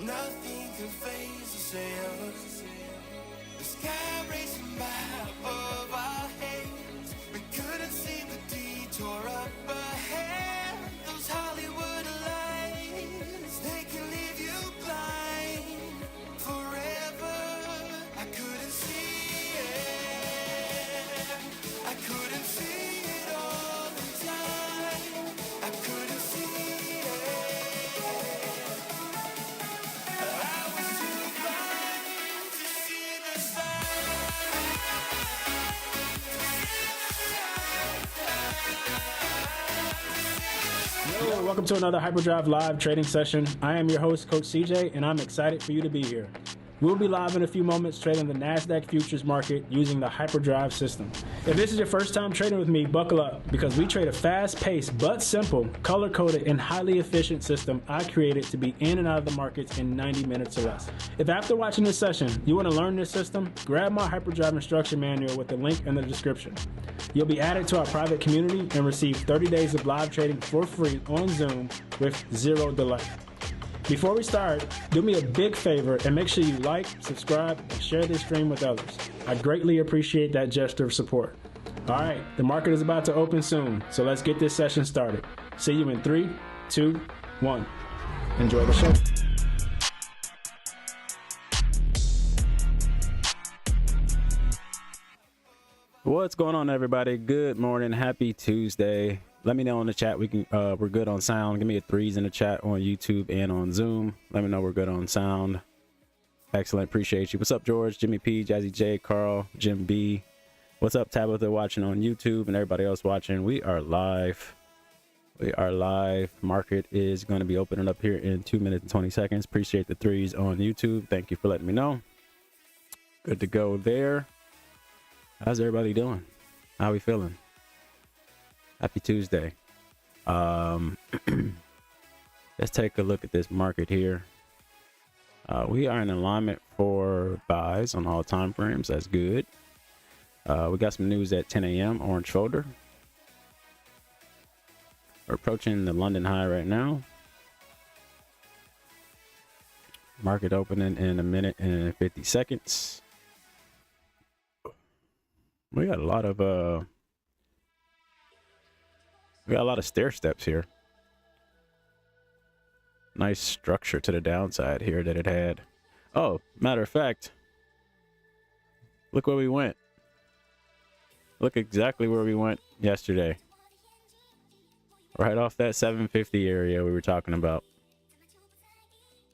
Nothing can phase us ever. The sky racing by above our heads. We couldn't see the detour up ahead. Those Hollywood lights, they can leave you blind forever. I couldn't see it. I couldn't see it all the time. I couldn't see it. I was too blind to see the Yo, welcome to another Hyperdrive Live trading session. I am your host, Coach CJ, and I'm excited for you to be here. We'll be live in a few moments trading the Nasdaq futures market using the Hyperdrive system. If this is your first time trading with me, buckle up because we trade a fast-paced but simple, color-coded, and highly efficient system I created to be in and out of the markets in 90 minutes or less. If after watching this session, you want to learn this system, grab my Hyperdrive instruction manual with the link in the description. You'll be added to our private community and receive 30 days of live trading for free on Zoom with zero delay. Before we start, do me a big favor and make sure you like, subscribe, and share this stream with others. I greatly appreciate that gesture of support. All right, the market is about to open soon, so let's get this session started. See you in 3, 2, 1. Enjoy the show. What's going on, everybody? Good morning. Happy Tuesday. Let me know in the chat we're good on sound. Give me a threes in the chat on YouTube and on Zoom. Let me know we're good on sound. Excellent. Appreciate you. What's up, George, Jimmy P, Jazzy J, Carl, Jim B? What's up, Tabitha, watching on YouTube, and everybody else watching? We are live. We are live. Market is going to be opening up here in 2 minutes and 20 seconds. Appreciate the threes on YouTube. Thank you for letting me know. Good to go there. How's everybody doing? How we feeling? Happy Tuesday. Let's take a look at this market here. We are in alignment for buys on all time frames. That's good. We got some news at 10 a.m. Orange folder. We're approaching the London high right now. Market opening in 1 minute and 50 seconds. We got a lot of stair steps here. Nice structure to the downside here that it had. Oh, matter of fact, look where we went. Look exactly where we went yesterday. Right off that 750 area we were talking about.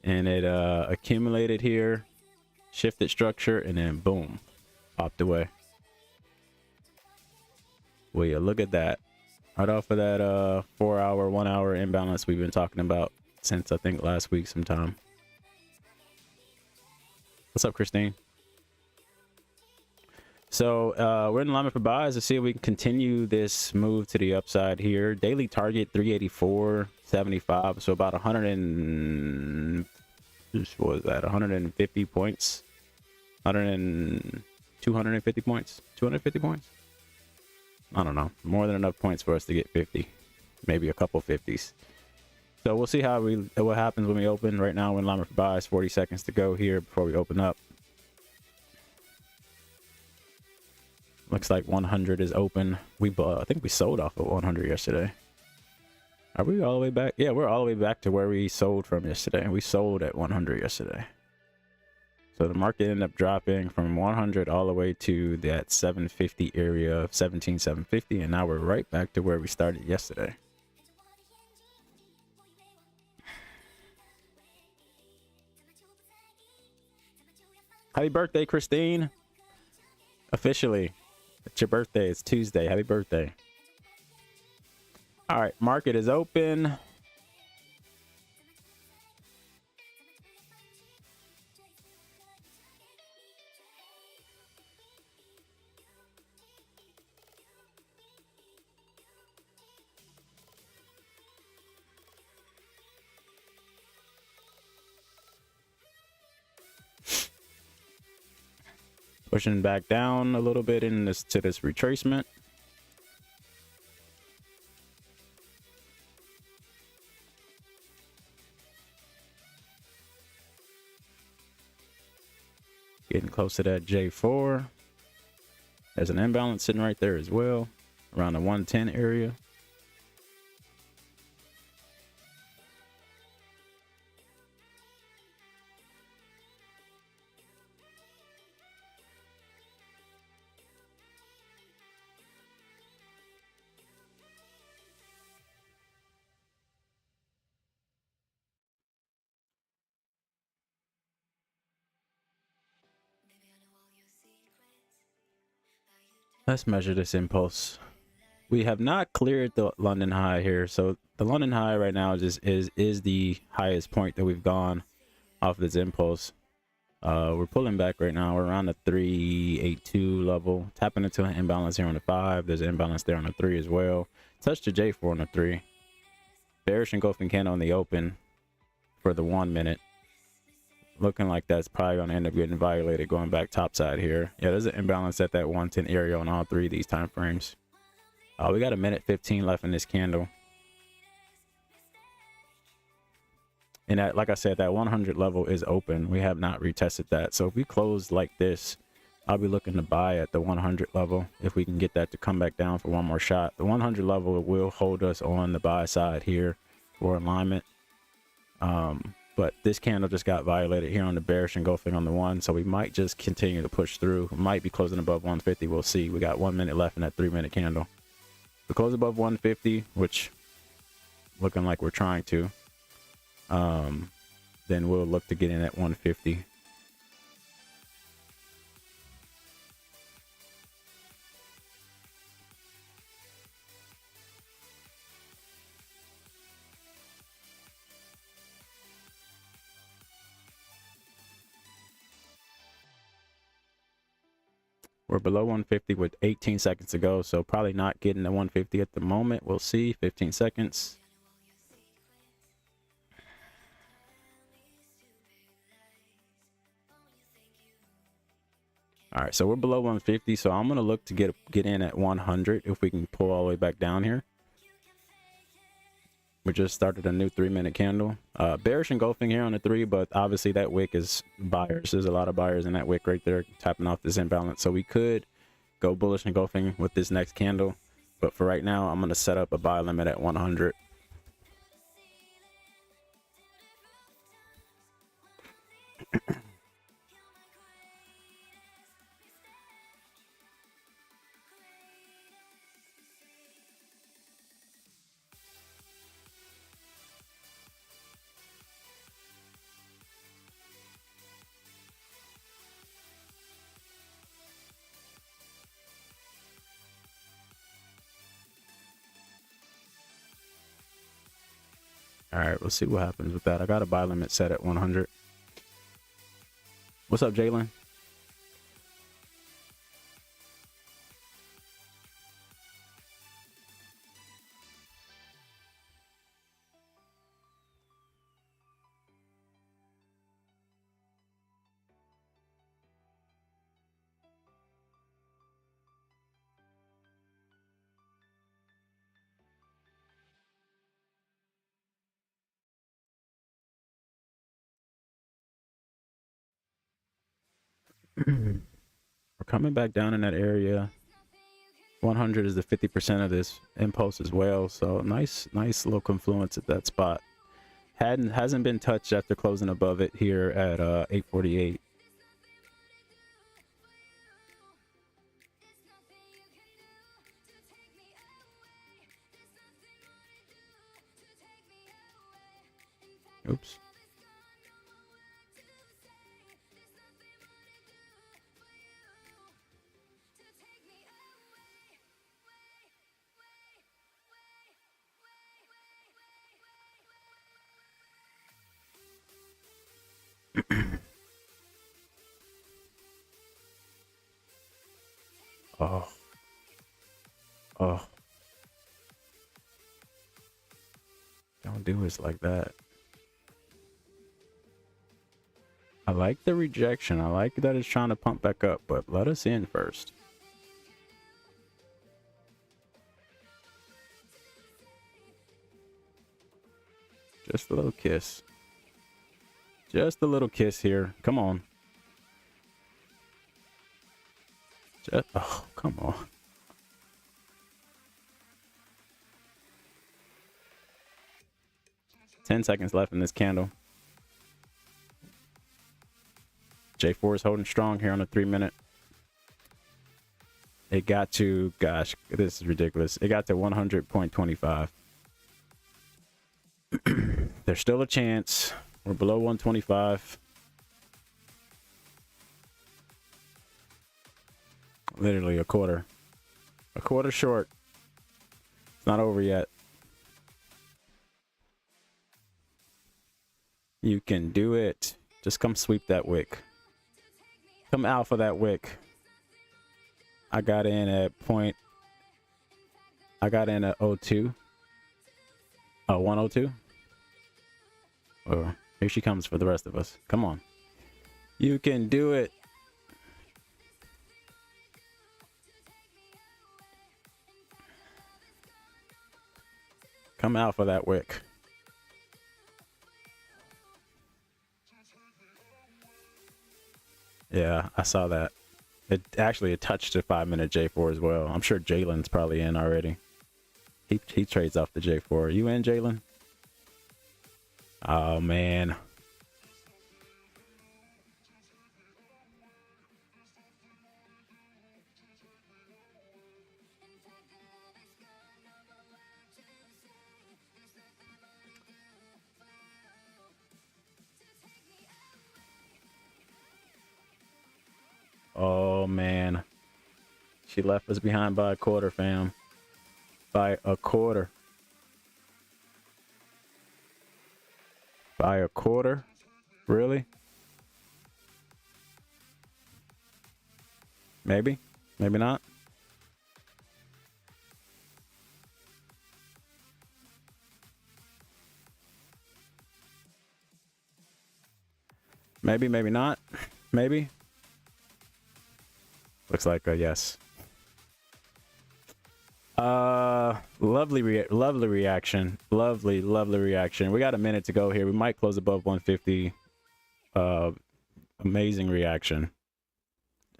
And it accumulated here, shifted structure, and then boom, popped away. Well, yeah, look at that. Right off of that 4 hour, 1 hour imbalance we've been talking about since I think last week sometime. What's up, Christine? So we're in alignment for buys to see if we can continue this move to the upside here. Daily target 384.75, so about 150 points. 250 points. 250 points. I don't know, more than enough points for us to get 50, maybe a couple 50s. So we'll see what happens when we open. Right now we're in alignment for buys. 40 seconds to go here before we open up. Looks like 100 is open. I think we sold off of 100 yesterday. Are we all the way back? Yeah, we're all the way back to where we sold from yesterday. We sold at 100 yesterday. So the market ended up dropping from 100 all the way to that 750 area of 17,750, and now we're right back to where we started yesterday. Happy birthday, Christine. Officially, it's your birthday. It's Tuesday. Happy birthday. All right, market is open. Pushing back down a little bit in this to this retracement. Getting close to that J4. There's an imbalance sitting right there as well, around the 110 area. Let's measure this impulse. We have not cleared the London high here, so the London high right now is the highest point that we've gone off this impulse. We're pulling back right now. We're around the 382 level, tapping into an imbalance here on the 5. There's an imbalance there on the 3 as well. Touch the J4 on the 3. Bearish engulfing candle on the open for the 1 minute. Looking like that's probably going to end up getting violated going back topside here. Yeah, there's an imbalance at that 110 area on all 3 of these time frames. We got a minute 15 left in this candle. And that, like I said, that 100 level is open. We have not retested that. So if we close like this, I'll be looking to buy at the 100 level if we can get that to come back down for one more shot. The 100 level will hold us on the buy side here for alignment. But this candle just got violated here on the bearish engulfing on the 1. So we might just continue to push through. We might be closing above 150. We'll see. We got 1 minute left in that 3-minute candle. We close above 150, which looking like we're trying to. Then we'll look to get in at 150. We're below 150 with 18 seconds to go, so probably not getting to 150 at the moment. We'll see. 15 seconds. All right, so we're below 150, so I'm going to look to get in at 100 if we can pull all the way back down here. We just started a new 3-minute candle. Bearish engulfing here on the 3, but obviously that wick is buyers. There's a lot of buyers in that wick right there tapping off this imbalance. So we could go bullish engulfing with this next candle. But for right now, I'm going to set up a buy limit at 100. All right, we'll see what happens with that. I got a buy limit set at 100. What's up, Jalen? We're coming back down in that area. 100 is the 50% of this impulse as well, so nice little confluence at that spot. Hasn't been touched after closing above it here at 848. Oops. Oh. Don't do us like that. I like the rejection. I like that it's trying to pump back up, but let us in first. Just a little kiss. Just a little kiss here. Come on. Oh, come on. Ten seconds left in this candle. J4 is holding strong here on the 3-minute. It got to, gosh, this is ridiculous. It got to 100.25. There's still a chance. We're below 125. Literally a quarter. A quarter short. It's not over yet. You can do it. Just come sweep that wick. Come alpha that wick. I got in at 02. 102. Oh, here she comes for the rest of us. Come on. You can do it. Come out for that wick. Yeah, I saw that. It touched a 5-minute J4 as well. I'm sure Jalen's probably in already. He trades off the J4. Are you in, Jalen? Oh man. Oh man. She left us behind by a quarter, fam. By a quarter. By a quarter? Really? Maybe? Maybe not? Maybe, maybe not. Maybe. Looks like a yes. Lovely reaction. Lovely reaction. We got a minute to go here. We might close above 150. Amazing reaction.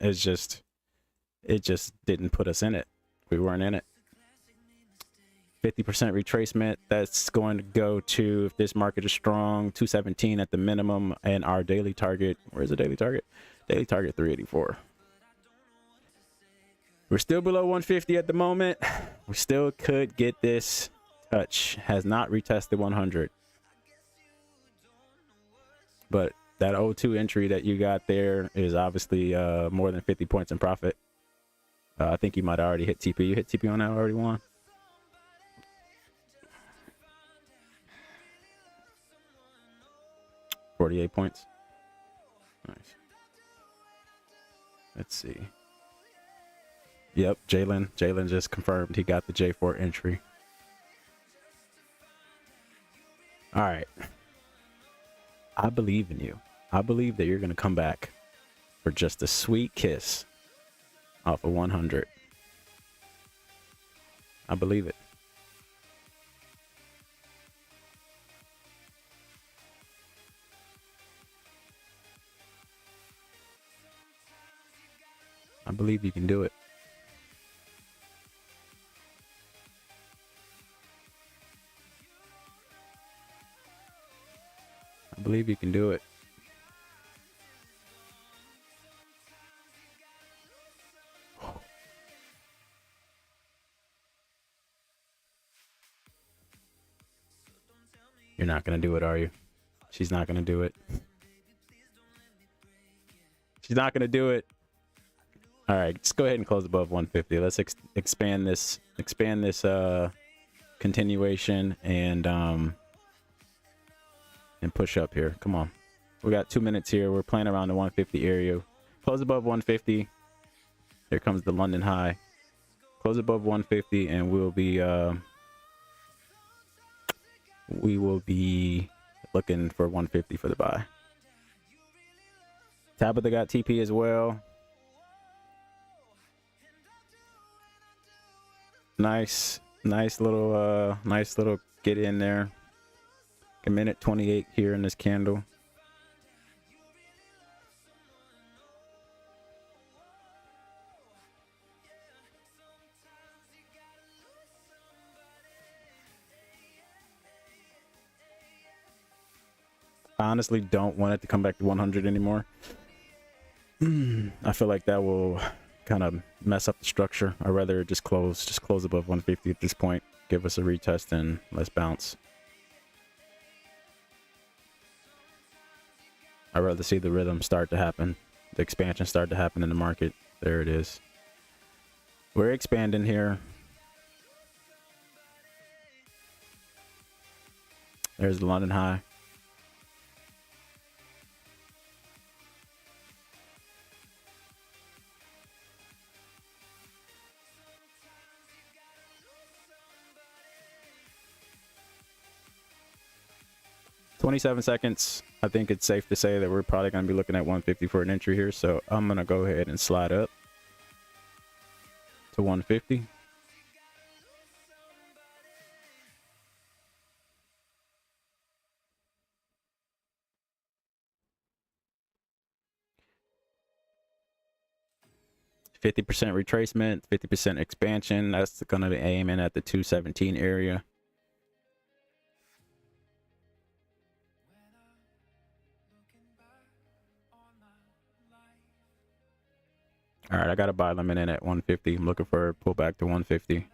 It just didn't put us in it. We weren't in it. 50% retracement. That's going to go to, if this market is strong, 217 at the minimum, and our daily target. Where's the daily target? Daily target 384. We're still below 150 at the moment. We still could get this touch. Has not retested 100. But that 02 entry that you got there is obviously more than 50 points in profit. I think you might have already hit TP. You hit TP on that already, Juan? $48 points. Nice. Let's see. Yep, Jalen just confirmed he got the J4 entry. All right. I believe in you. I believe that you're going to come back for just a sweet kiss off of 100. I believe it. I believe you can do it. I believe you can do it. You're not going to do it, are you? She's not going to do it. She's not going to do it. All right, let's go ahead and close above 150. Let's expand this continuation and push up here. Come on. We got 2 minutes here. We're playing around the 150 area. Close above 150. Here comes the London high. Close above 150 and we will be looking for 150 for the buy. Tabitha got TP as well. Nice little get in there. A minute 28 here in this candle. honestly don't want it to come back to 100 anymore. I feel like that will kind of mess up the structure. I'd rather just close above 150 at this point. Give us a retest and let's bounce. I'd rather see the rhythm start to happen, the expansion start to happen in the market. There it is. We're expanding here. There's the London high. $27 seconds. I think it's safe to say that we're probably going to be looking at 150 for an entry here. So I'm going to go ahead and slide up to 150. $50 retracement, 50% expansion. That's going to be aiming at the 217 area. All right, I got a buy limit in at 150. I'm looking for a pullback to 150.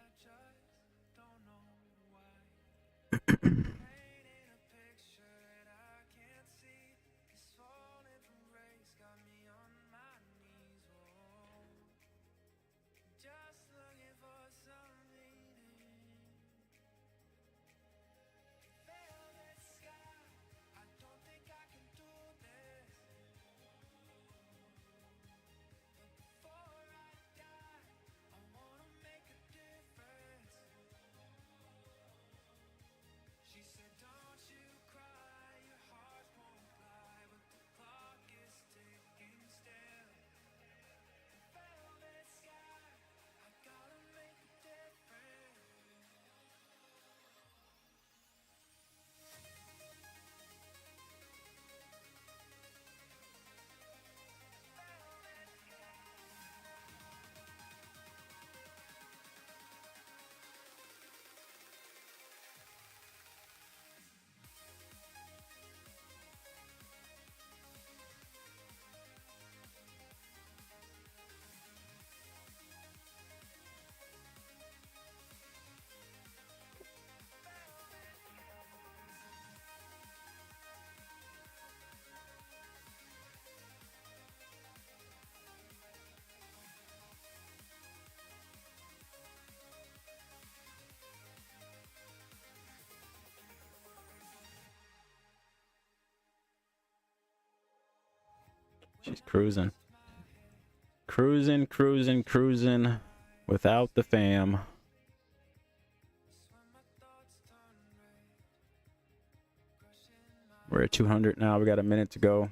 She's cruising. Cruising, cruising, cruising without the fam. We're at 200 now. We got a minute to go.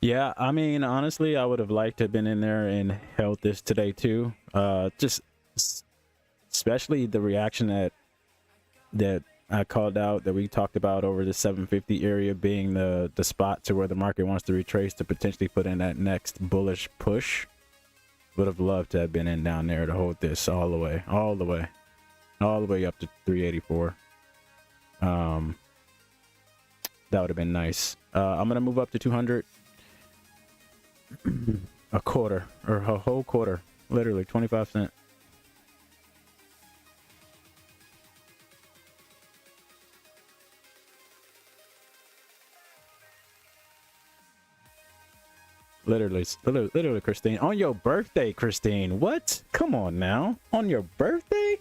Yeah, I mean, honestly, I would have liked to have been in there and held this today too. Especially the reaction that I called out, that we talked about over the 750 area being the spot to where the market wants to retrace to potentially put in that next bullish push. Would have loved to have been in down there to hold this all the way up to 384. That would have been nice. I'm gonna move up to 200. A quarter, or a whole quarter, literally 25 cents. Literally, Christine, on your birthday, Christine. What? Come on now, on your birthday?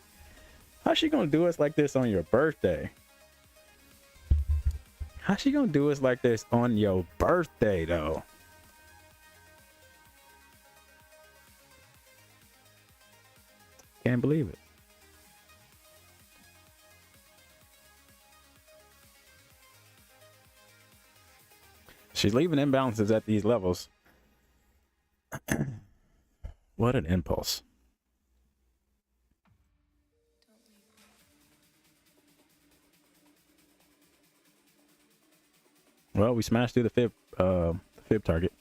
How's she gonna do us like this on your birthday? How's she gonna do us like this on your birthday, though? Can't believe it. She's leaving imbalances at these levels. What an impulse. Well, we smashed through the fib target.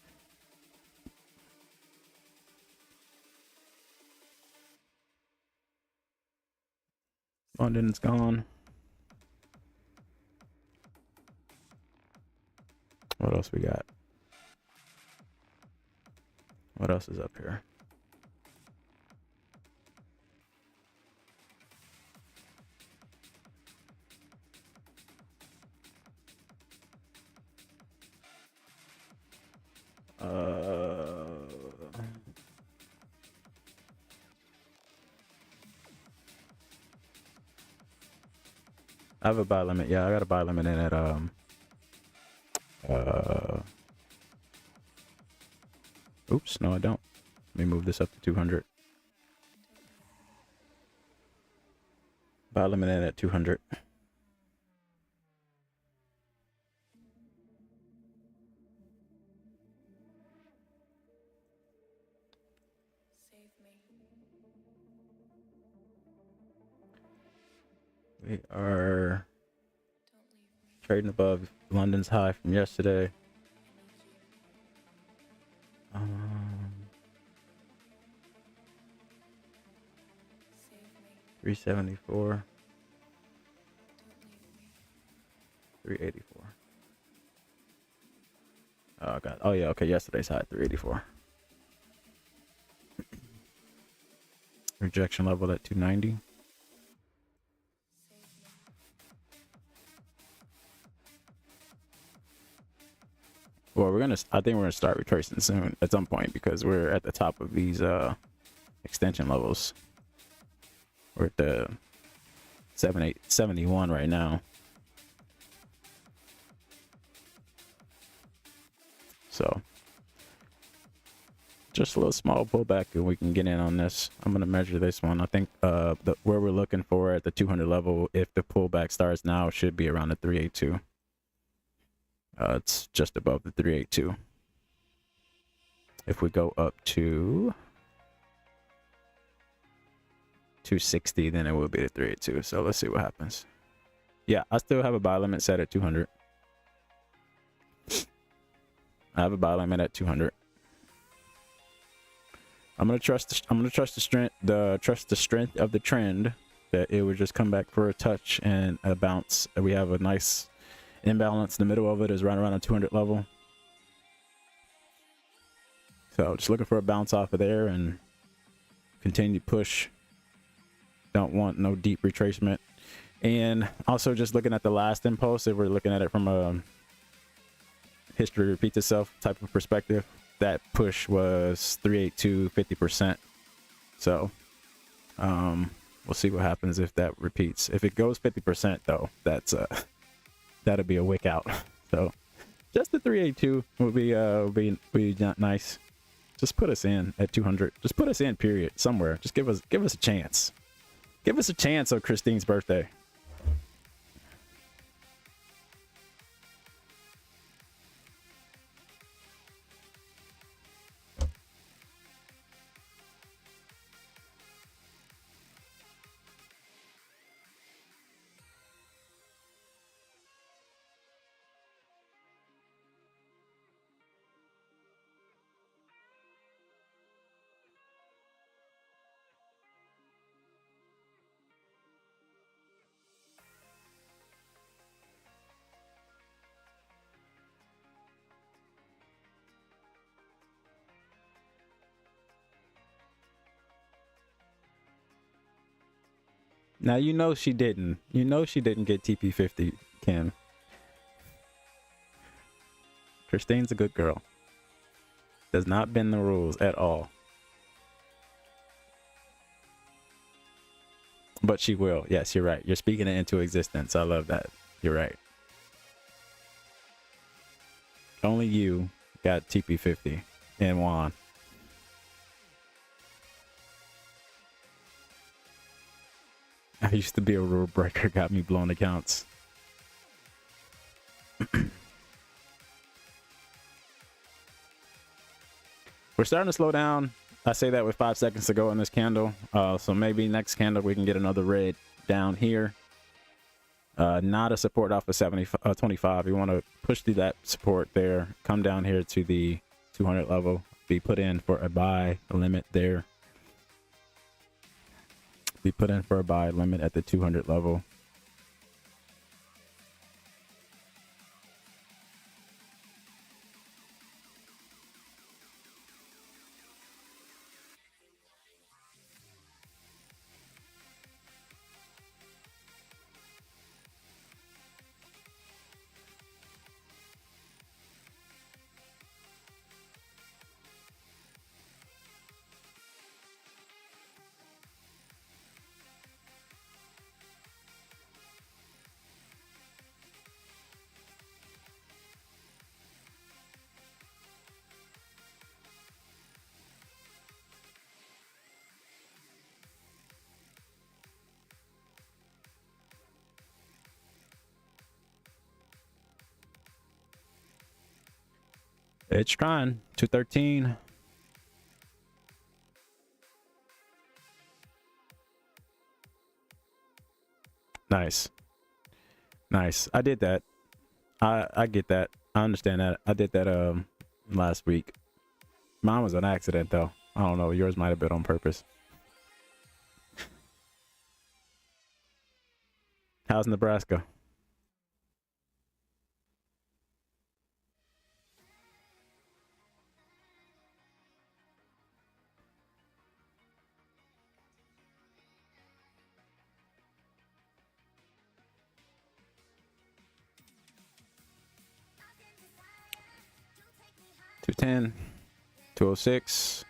London's gone. What else we got? What else is up here? I have a buy limit. Yeah, I got a buy limit in at oops, no I don't. Let me move this up to 200. Buy limit in at 200. We are trading above London's high from yesterday. 374. 384. Oh god. Oh yeah, okay, yesterday's high 384. Rejection level at 290. Well, I think we're gonna start retracing soon at some point because we're at the top of these extension levels. We're at the 7871 right now. So just a little small pullback and we can get in on this. I'm gonna measure this one. I think where we're looking for at the 200 level, if the pullback starts now, should be around the 382. It's just above the 382. If we go up to 260, then it will be the 382. So let's see what happens. Yeah, I still have a buy limit set at 200. I have a buy limit at 200. I'm gonna trust the strength of the trend that it would just come back for a touch and a bounce. We have a nice imbalance. The middle of it is right around a 200 level. So just looking for a bounce off of there and continue push. Don't want no deep retracement. And also just looking at the last impulse, if we're looking at it from a history repeats itself type of perspective, that push was 382, 50%. So we'll see what happens if that repeats. If it goes 50% though, that's that'll be a wick out. So just the 382 would be not nice. Just put us in at 200. Just put us in, period, somewhere. Just give us a chance. Give us a chance on Christine's birthday. Now you know she didn't. You know she didn't get TP50, Kim. Christine's a good girl. Does not bend the rules at all. But she will. Yes, you're right. You're speaking it into existence. I love that. You're right. Only you got TP50 and Juan. I used to be a rule breaker, got me blown accounts. We're starting to slow down. I say that with 5 seconds to go in this candle. So maybe next candle we can get another red down here. Not a support off of 25. We want to push through that support there. Come down here to the 200 level. Be put in for a buy limit there. Be put in for a buy limit at the 200 level. It's trying. 213. Nice. Nice. I did that. I get that. I understand that. I did that last week. Mine was an accident though. I don't know. Yours might have been on purpose. How's Nebraska? $210, $206,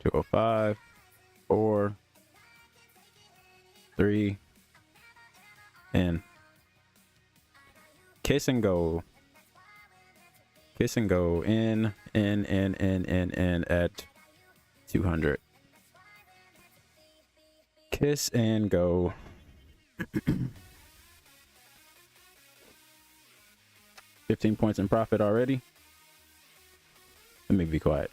$205, 4, 3, and kiss and go. Kiss and go in at 200. Kiss and go. 15 points in profit already. Let me be quiet.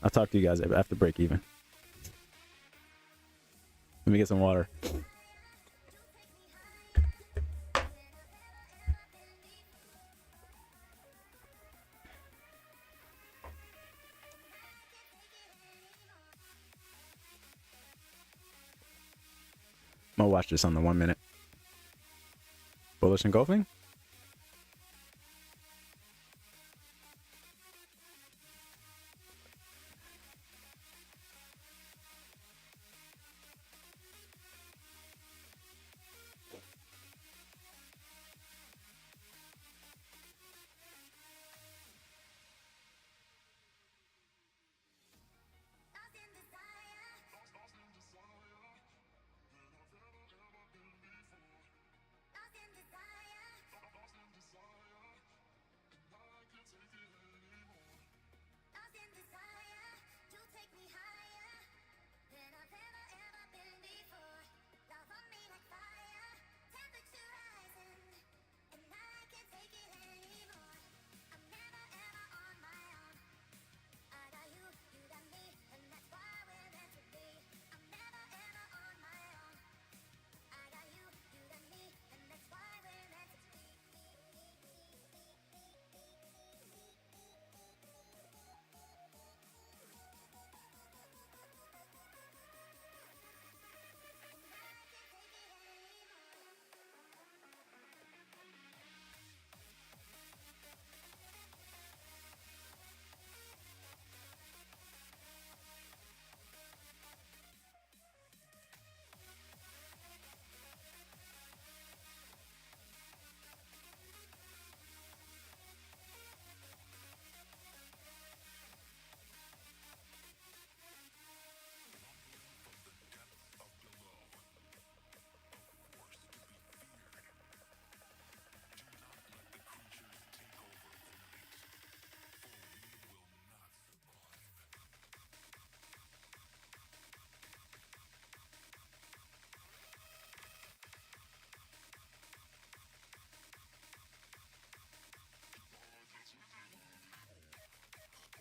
I'll talk to you guys after break even. Let me get some water. I'm gonna watch this on the 1 minute. Bullish engulfing.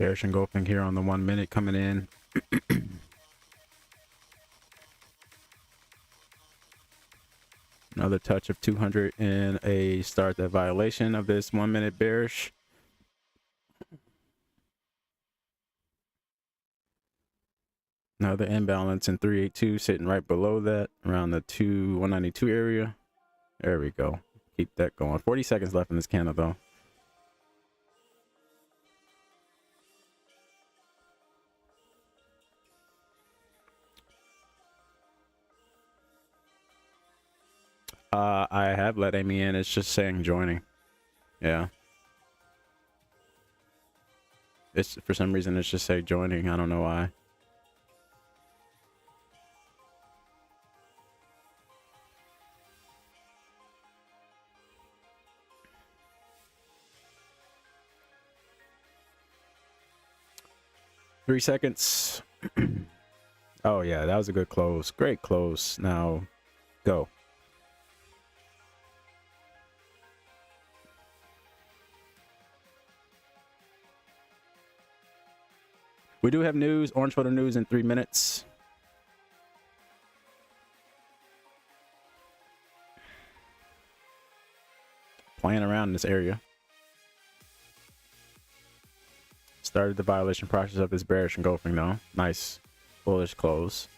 Bearish engulfing here on the 1 minute coming in. Another touch of 200 and a start that violation of this 1 minute bearish. Another imbalance in 382 sitting right below that around the 192 area. There we go. Keep that going. 40 seconds left in this candle though. I have let Amy in. It's just saying joining. Yeah. It's for some reason it's just saying joining. I don't know why. Three seconds. Oh yeah, that was a good close. Great close. Now go. We do have news, orange photo news in 3 minutes. Playing around in this area. Started the violation process of this bearish engulfing though. Nice bullish close.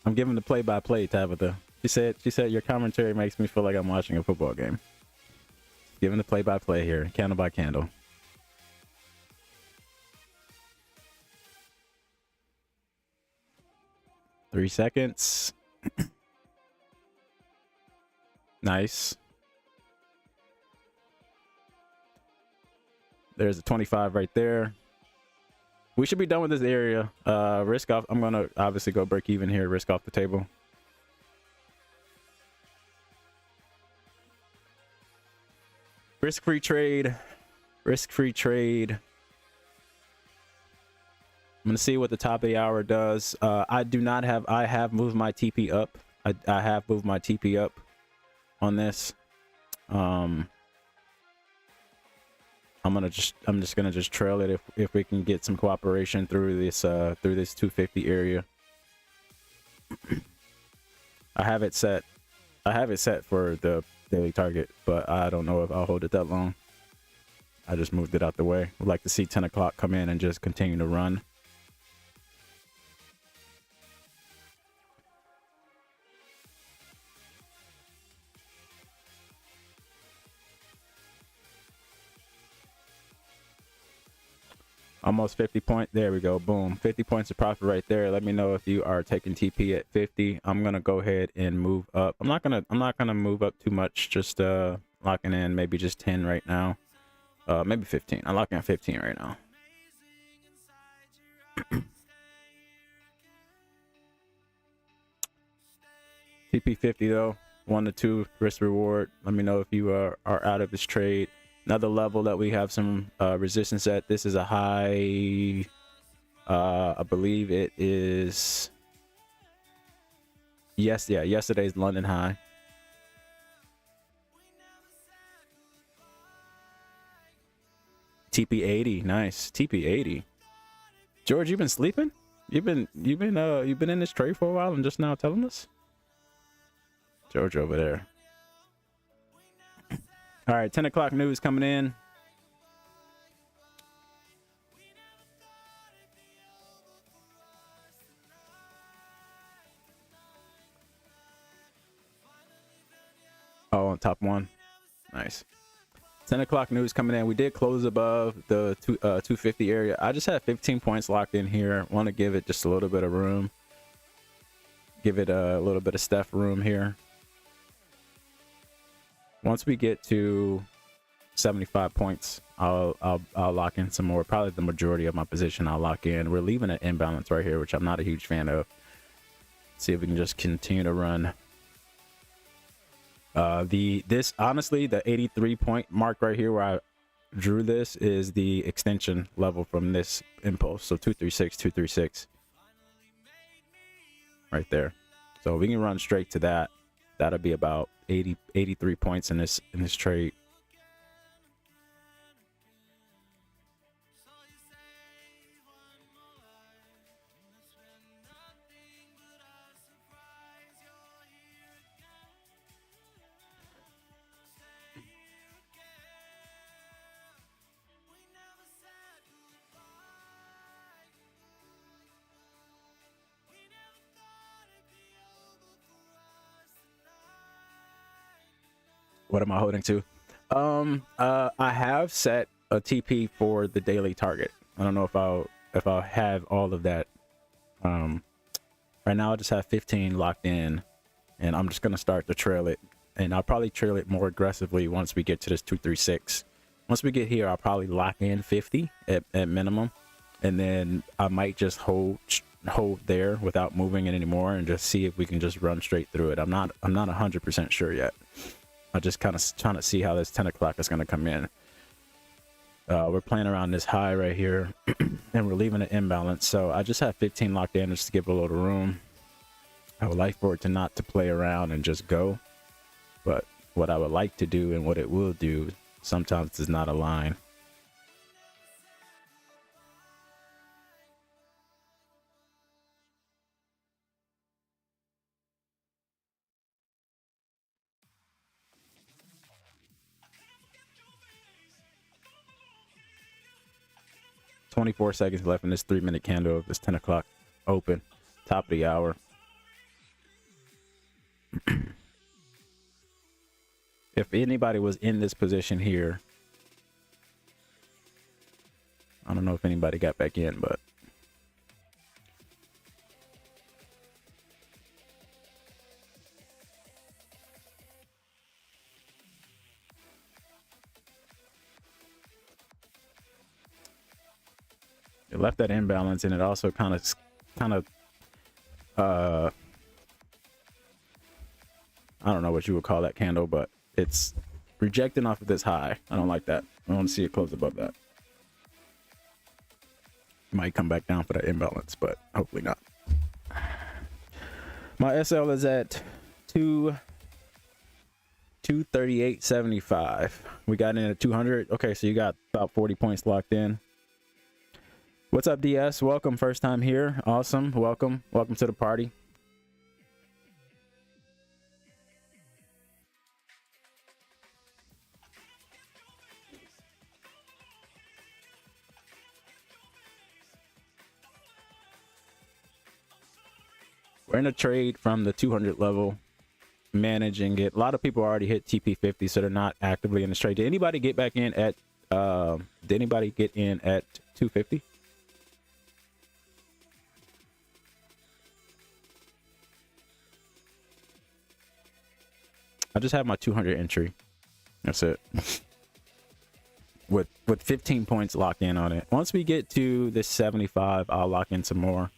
I'm giving the play-by-play, Tabitha. She said your commentary makes me feel like I'm watching a football game. Giving the play-by-play here, candle by candle. Three seconds. Nice. There's a 25 right there. We should be done with this area. Risk off. I'm gonna obviously go break even here. Risk off the table. Risk-free trade. Risk-free trade. I'm gonna see what the top of the hour does. I have moved my TP up. I have moved my TP up on this. I'm just gonna trail it if we can get some cooperation through this 250 area. I have it set for the daily target, but I don't know if I'll hold it that long. I just moved it out the way. Would like to see 10 o'clock come in and just continue to run. Almost 50 points. There we go. Boom. 50 points of profit right there. Let me know if you are taking TP at 50. I'm gonna go ahead and move up. I'm not gonna move up too much. Just locking in maybe just 10 right now. Maybe 15. I'm locking at 15 right now. TP 50 though. 1 to 2 risk reward. Let me know if you are out of this trade. Another level that we have some resistance at. This is a high. I believe it is. Yesterday's London high. TP 80, nice. TP 80. George, you've been sleeping? You've been in this trade for a while and just now telling us? George over there. All right, 10 o'clock news coming in. Oh, on TopOne. Nice. 10 o'clock news coming in. We did close above the 250 area. I just had 15 points locked in here. Want to give it just a little bit of room. Give it a little bit of Steph room here. Once we get to 75 points, I'll lock in some more. Probably the majority of my position I'll lock in. We're leaving an imbalance right here, which I'm not a huge fan of. See if we can just continue to run. Honestly, the 83 point mark right here where I drew this is the extension level from this impulse. So 236, 236. right there. So we can run straight to that. That'll be about 83 points in this trade. What am I holding to? I have set a TP for the daily target. I don't know if I'll have all of that. Right now I just have 15 locked in, and I'm just gonna start to trail it, and I'll probably trail it more aggressively once we get to this 236. Once we get here, I'll probably lock in 50 at minimum, and then I might just hold there without moving it anymore and just see if we can just run straight through it. I'm not 100% sure yet. I just kind of trying to see how this 10 o'clock is going to come in. We're playing around this high right here, and we're leaving it imbalance. So I just have 15 locked in just to give a little room. I would like for it to not to play around and just go. But what I would like to do and what it will do sometimes does not align. $24 seconds left in this 3-minute candle of this 10 o'clock open, top of the hour. If anybody was in this position here, I don't know if anybody got back in, but it left that imbalance, and it also kind of I don't know what you would call that candle, but it's rejecting off of this high. I don't like that. I want to see it close above that. Might come back down for that imbalance, but hopefully not. My SL is at 238.75. We got in at 200. Okay, so you got about 40 points locked in. What's up, DS? Welcome, first time here. Awesome. Welcome to the party. We're in a trade from the 200 level, managing it. A lot of people already hit TP50, so they're not actively in this trade. Did anybody get back in at 250? I just have my 200 entry. That's it. with 15 points locked in on it. Once we get to this 75, I'll lock in some more.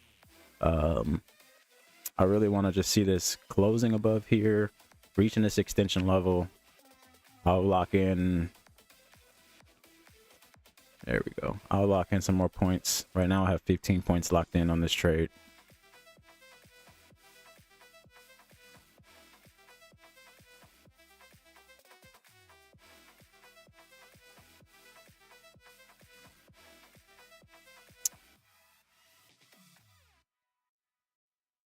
I really want to just see this closing above here, reaching this extension level. I'll lock in. There we go. I'll lock in some more points. Right now I have 15 points locked in on this trade.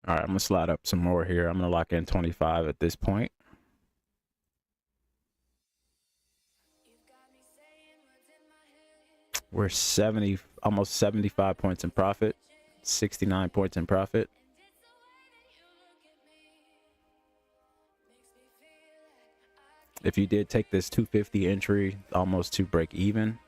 All right, I'm gonna slide up some more here. I'm gonna lock in 25 at this point. We're 70, almost 75 points in profit, 69 points in profit. If you did take this 250 entry, almost to break even.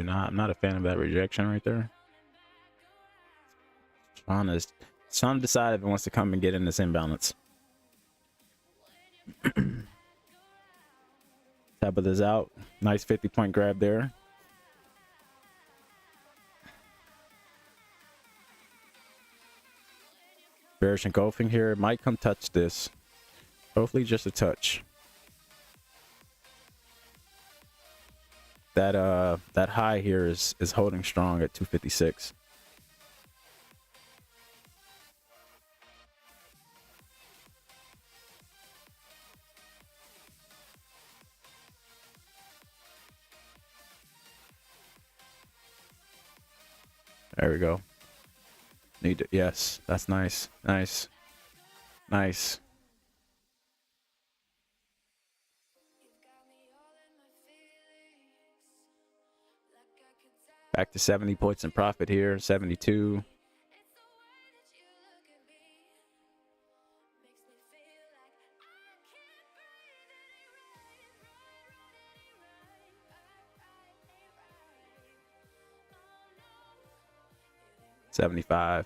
I'm not a fan of that rejection right there. Trying to decide if it wants to come and get in this imbalance. Tap of this out. Nice 50-point grab there. Bearish engulfing here. Might come touch this. Hopefully just a touch. That high here is holding strong at 256. There we go. Need to, yes, that's nice. Nice. Nice. Back to 70 points in profit here, 72. $75.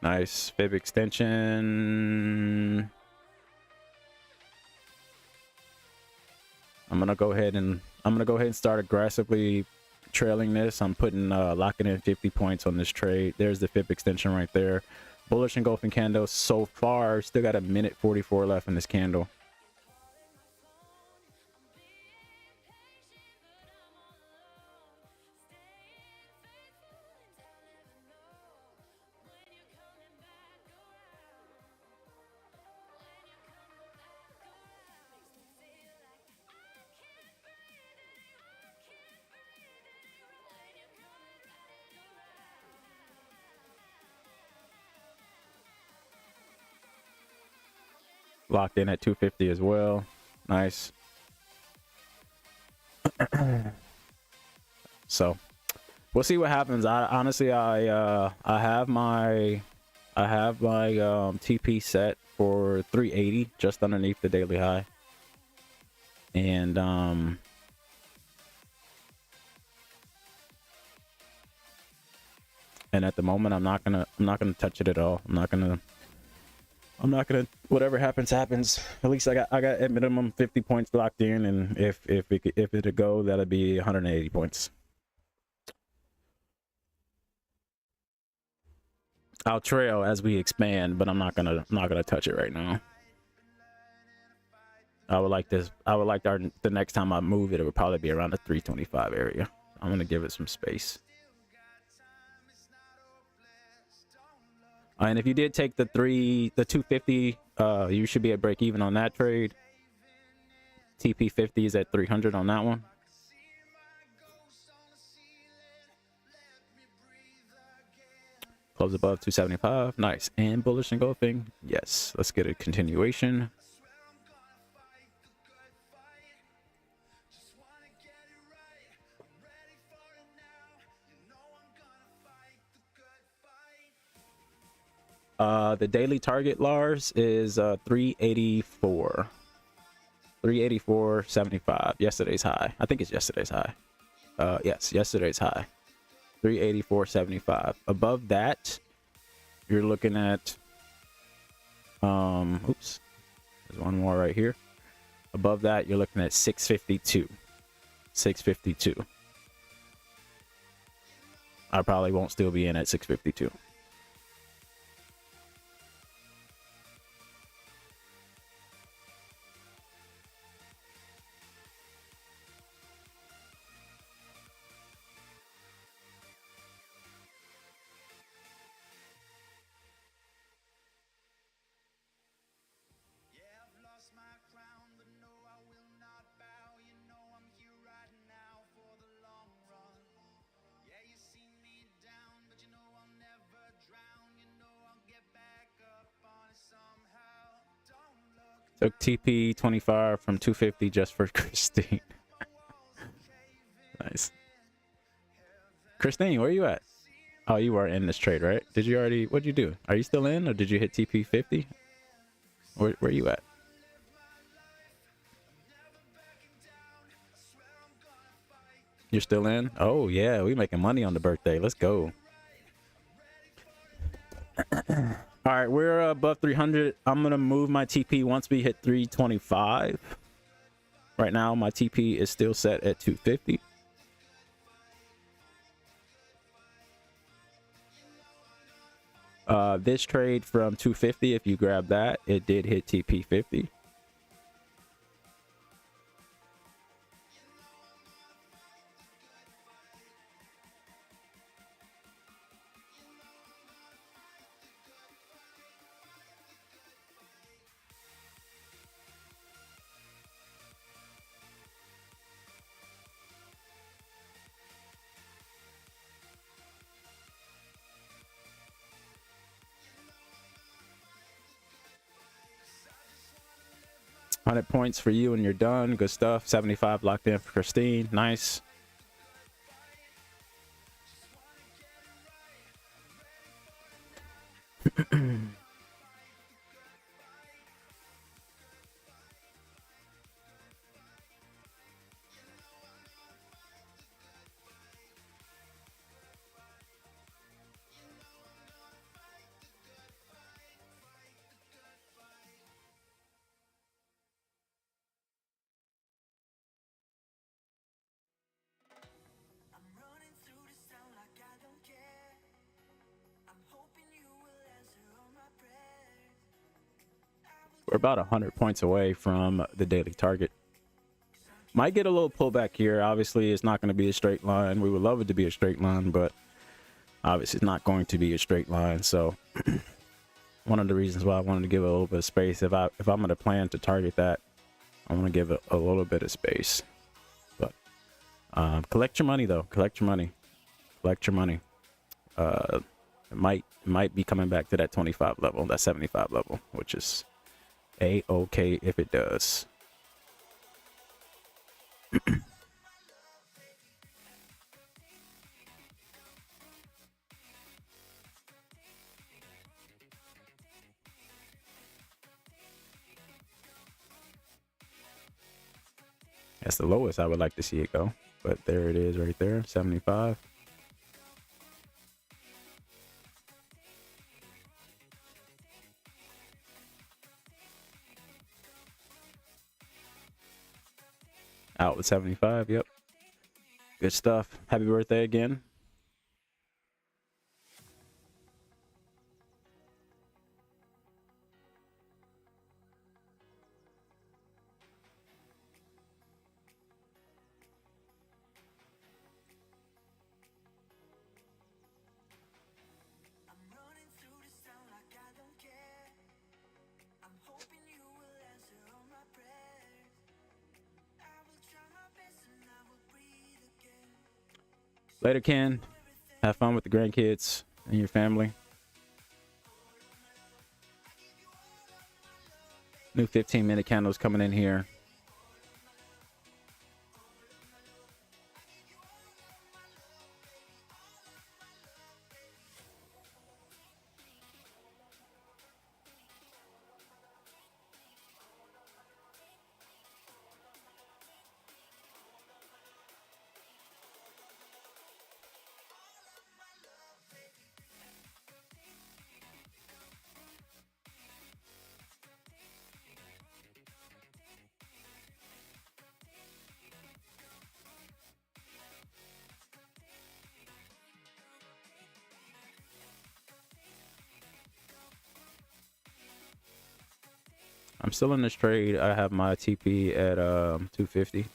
Nice fib extension. I'm gonna go ahead and start aggressively trailing this. I'm putting locking in 50 points on this trade. There's the fib extension right there. Bullish engulfing candle so far. Still got a minute 44 left in this candle. Locked in at 250 as well. Nice. So we'll see what happens. I honestly I have my TP set for 380 just underneath the daily high. And at the moment I'm not gonna touch it at all. I'm not gonna whatever happens. At least I got at minimum 50 points locked in, and if it'll go, that'll be 180 points. I'll trail as we expand, but I'm not gonna touch it right now. I would like the next time I move it, it would probably be around the 325 area. I'm gonna give it some space. And if you did take the 250, you should be at break even on that trade. TP50 is at 300 on that one. Close above 275. Nice. And bullish engulfing. Yes. Let's get a continuation. The daily target, Lars, is 384. 384.75. Yesterday's high. I think it's yesterday's high. Yes, yesterday's high. 384.75. Above that, you're looking at oops. There's one more right here. Above that, you're looking at 652. 652. I probably won't still be in at 652. Took TP 25 from 250 just for Christine. Nice. Christine, where you at? Oh, you are in this trade, right? Did you already, what'd you do? Are you still in, or did you hit TP 50? Where you at? You're still in? Oh yeah, we making money on the birthday. Let's go. All right, we're above 300. I'm gonna move my TP once we hit 325. Right now, my TP is still set at 250. This trade from 250, if you grab that, it did hit TP50. $100 for you and you're done. Good stuff. 75 locked in for Christine. Nice. I'm running through this town like I don't care. I'm hoping you will answer all my prayers. We're about 100 points away from the daily target. Might get a little pullback here. Obviously, it's not going to be a straight line. We would love it to be a straight line, but obviously it's not going to be a straight line. So one of the reasons why I wanted to give it a little bit of space, if I'm going to plan to target that, I want to give it a little bit of space. But collect your money, though. Collect your money. Collect your money. It might be coming back to that 25 level, that 75 level, which is a-okay if it does. That's the lowest I would like to see it go, but there it is right there, 75. Out with 75. Yep. Good stuff. Happy birthday again. I'm running through this town like I don't care. I'm hoping you will answer all my prayers. I will try my best and I will breathe again. Later, Ken. Have fun with the grandkids and your family. New 15-minute candles coming in here. I'm still in this trade. I have my TP at 250.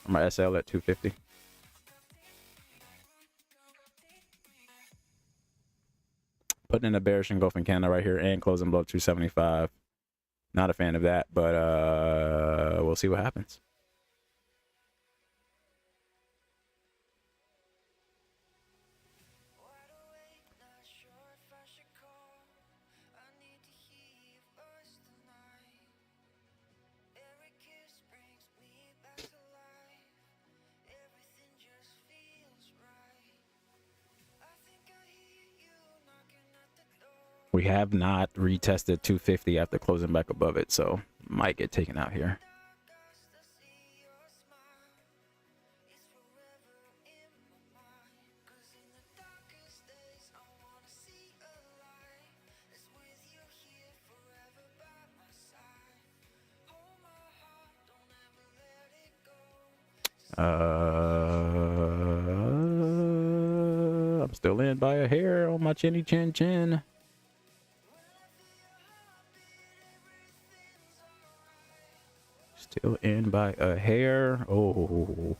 Or my SL at 250. Putting in a bearish engulfing candle right here and closing below 275. Not a fan of that, but we'll see what happens. Wide awake, not sure if I should call. I need to hear your voice tonight. Every kiss brings me back to life. Everything just feels right. I think I hear you knocking at the door. We have not retested 250 after closing back above it, so might get taken out here. I see your smile. It's forever in my mind. 'Cause in the darkest days, I wanna see a light. It's with you here forever by my side. Hold my heart, don't ever let it go. I'm still Still in by a hair on my chinny chin chin. Still in by a hair. Oh.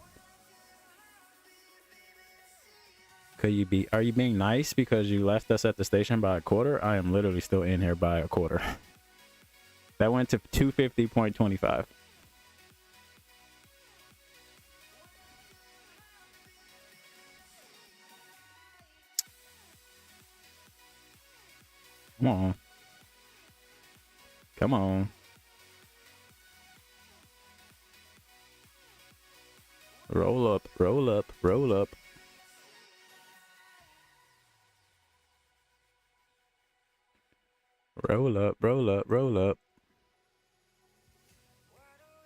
Are you being nice because you left us at the station by a quarter? I am literally still in here by a quarter. That went to 250.25. Come on. Come on. Roll up, roll up, roll up. Roll up, roll up, roll up.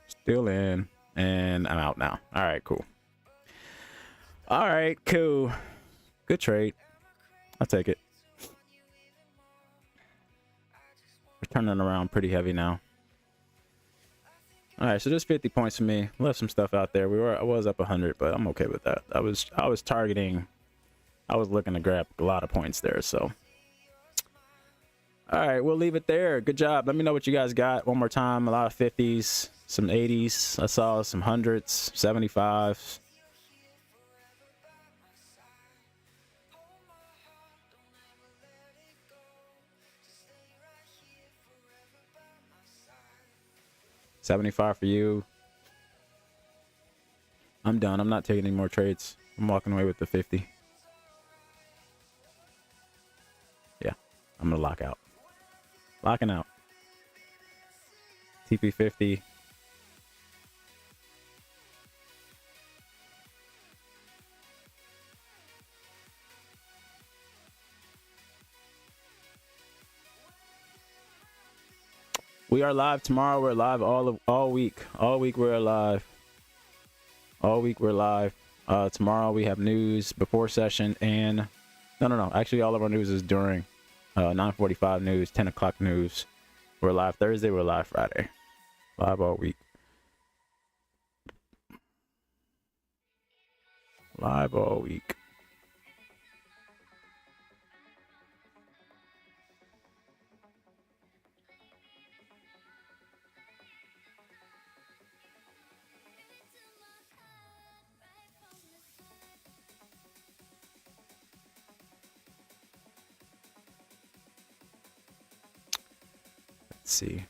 Still in. And I'm out now. All right, cool. All right, cool. Good trade. I'll take it. We're turning around pretty heavy now. All right, so just 50 points for me. Left some stuff out there. I was up 100, but I'm okay with that. I was targeting. I was looking to grab a lot of points there, so. All right, we'll leave it there. Good job. Let me know what you guys got one more time. A lot of 50s, some 80s. I saw some 100s, 75s. $75 for you. I'm done. I'm not taking any more trades. I'm walking away with the 50. Yeah, I'm gonna lock out. Locking out. TP50. We are live tomorrow. We're live all week. All week we're live. All week we're live. Tomorrow we have news before session and no. Actually, all of our news is during 9:45 news, 10 o'clock news. We're live Thursday. We're live Friday. Live all week. Live all week. Let's see.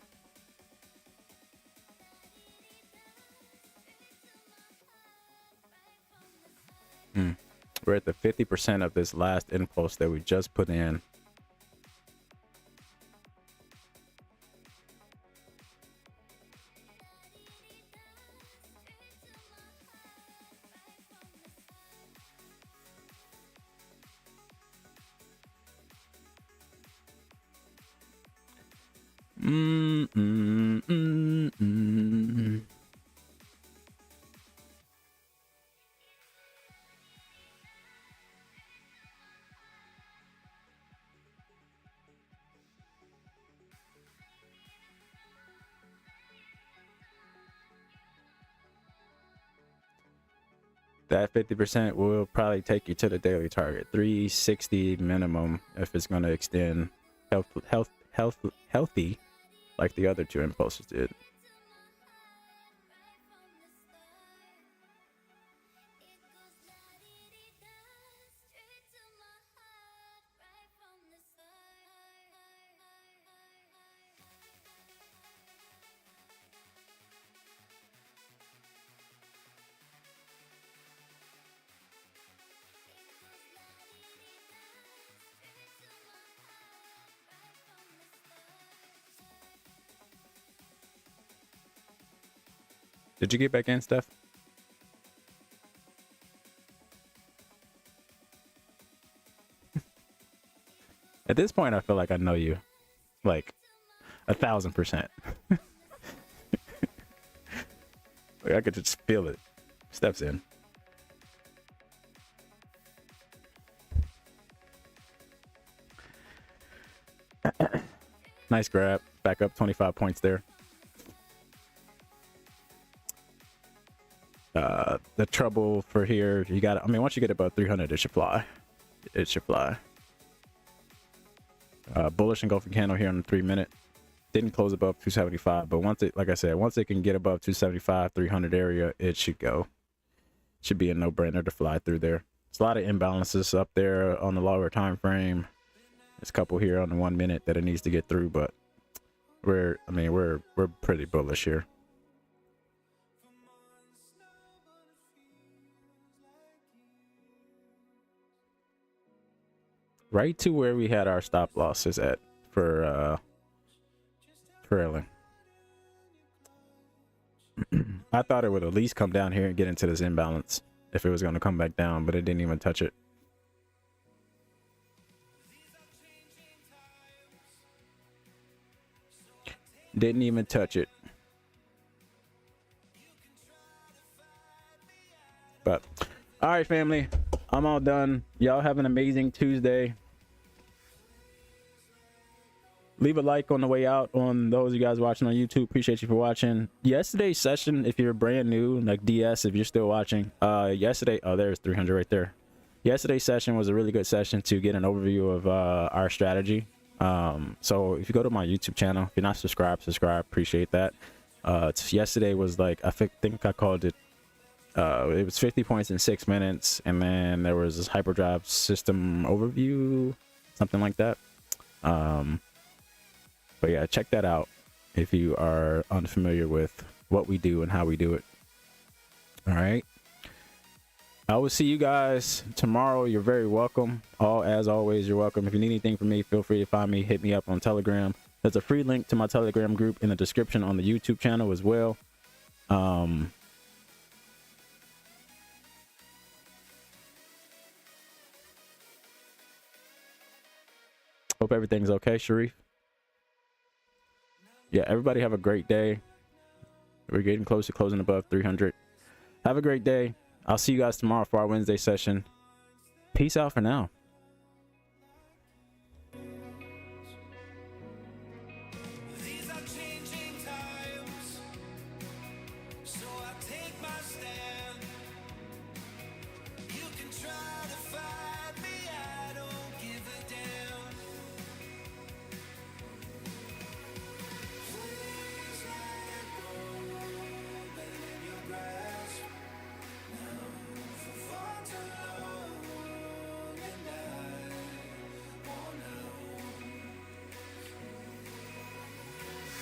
We're at the 50% of this last impulse that we just put in. That 50% will probably take you to the daily target, 360 minimum if it's going to extend healthy like the other two impulses did. Did you get back in, Steph? At this point, I feel like I know you, like 1,000%. Like I could just feel it. Steph's in. Nice grab. Back up 25 points there. The trouble for here, you got, I mean, once you get above 300, it should fly. it should fly. Bullish engulfing candle here on the 3-minute. Didn't close above 275, but once it, like I said, once it can get above 275, 300 area, it should go. Should be a no-brainer to fly through there. There's a lot of imbalances up there on the lower time frame. There's a couple here on the 1 minute that it needs to get through, but we're pretty bullish here. Right to where we had our stop losses at for trailing. I thought it would at least come down here and get into this imbalance if it was going to come back down, but it didn't even touch it. Didn't even touch it. But all right, family, I'm all done. Y'all have an amazing Tuesday. Leave a like on the way out on those of you guys watching on YouTube. Appreciate you for watching. Yesterday's session, if you're brand new, like DS, if you're still watching, yesterday, oh, there's 300 right there. Yesterday's session was a really good session to get an overview of our strategy. So if you go to my YouTube channel, if you're not subscribed, subscribe. Appreciate that. Yesterday was like, I think I called it, it was 50 points in 6 minutes. And then there was this hyperdrive system overview, something like that. But yeah, check that out if you are unfamiliar with what we do and how we do it. All right. I will see you guys tomorrow. You're very welcome. As always, you're welcome. If you need anything from me, feel free to find me. Hit me up on Telegram. There's a free link to my Telegram group in the description on the YouTube channel as well. Hope everything's okay, Sharif. Yeah, everybody have a great day. We're getting close to closing above 300. Have a great day. I'll see you guys tomorrow for our Wednesday session. Peace out for now. These are changing times, so I take my stand. You can try to fight me, I don't give a damn. Please let go, let in your grasp. Now for far too long, and I won't know.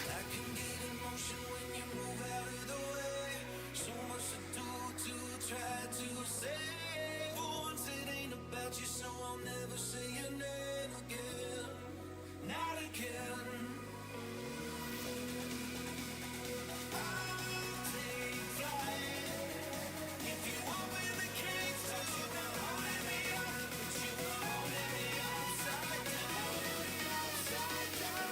I can get emotion when you move out of the way. So much to do to try to save. For once it ain't about you, so I'll never say your name again. Not again. I'll take flight. If you open the cage, touch you now, holding me up. But you were holding me upside down, upside down.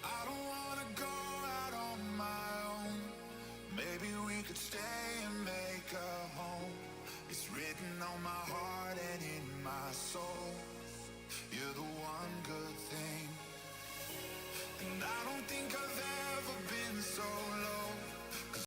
I don't wanna go out on my own. Maybe we could stay and make a home. It's written on my heart and in my soul. You're the one good thing. And I don't think I've ever been so low.